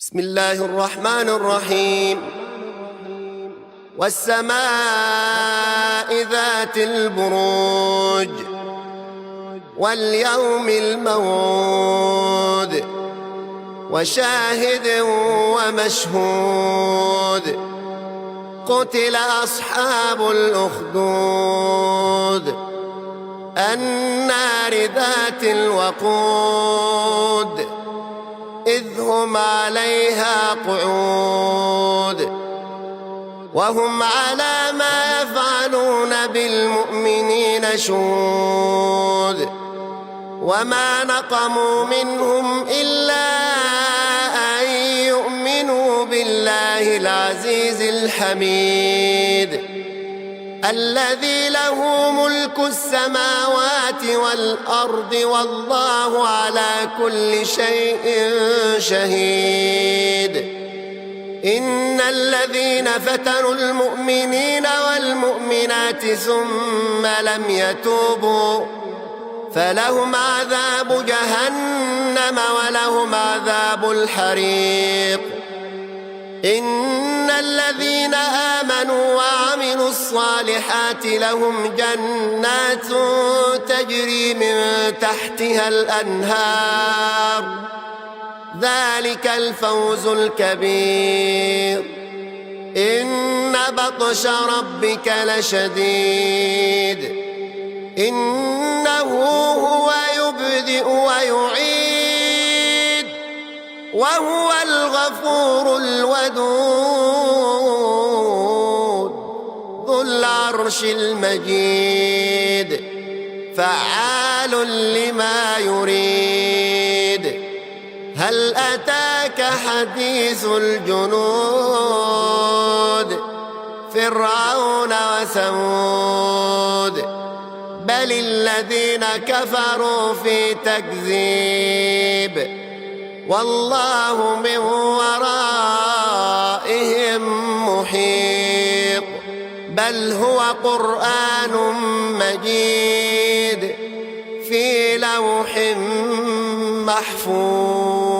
بسم الله الرحمن الرحيم. والسماء ذات البروج واليوم الموعود وشاهد ومشهود. قتل أصحاب الأخدود النار ذات الوقود إذ هم عليها قعود وهم على ما يفعلون بالمؤمنين شهود. وما نقموا منهم إلا أن يؤمنوا بالله العزيز الحميد الذي له ملك السماوات والأرض والله على كل شيء شهيد. إن الذين فتنوا المؤمنين والمؤمنات ثم لم يتوبوا فلهم عذاب جهنم ولهم عذاب الحريق. إن الذين آمنوا وعملوا الصالحات لهم جنات تجري من تحتها الأنهار ذلك الفوز الكبير. إن بطش ربك لشديد إنه هو يبدئ ويعيد وهو الغفور الودود ذو العرش المجيد فعال لما يريد. هل أتاك حديث الجنود فرعون وثمود بل الذين كفروا في تكذيب والله من ورائهم محيط. بل هو قرآن مجيد في لوح محفوظ.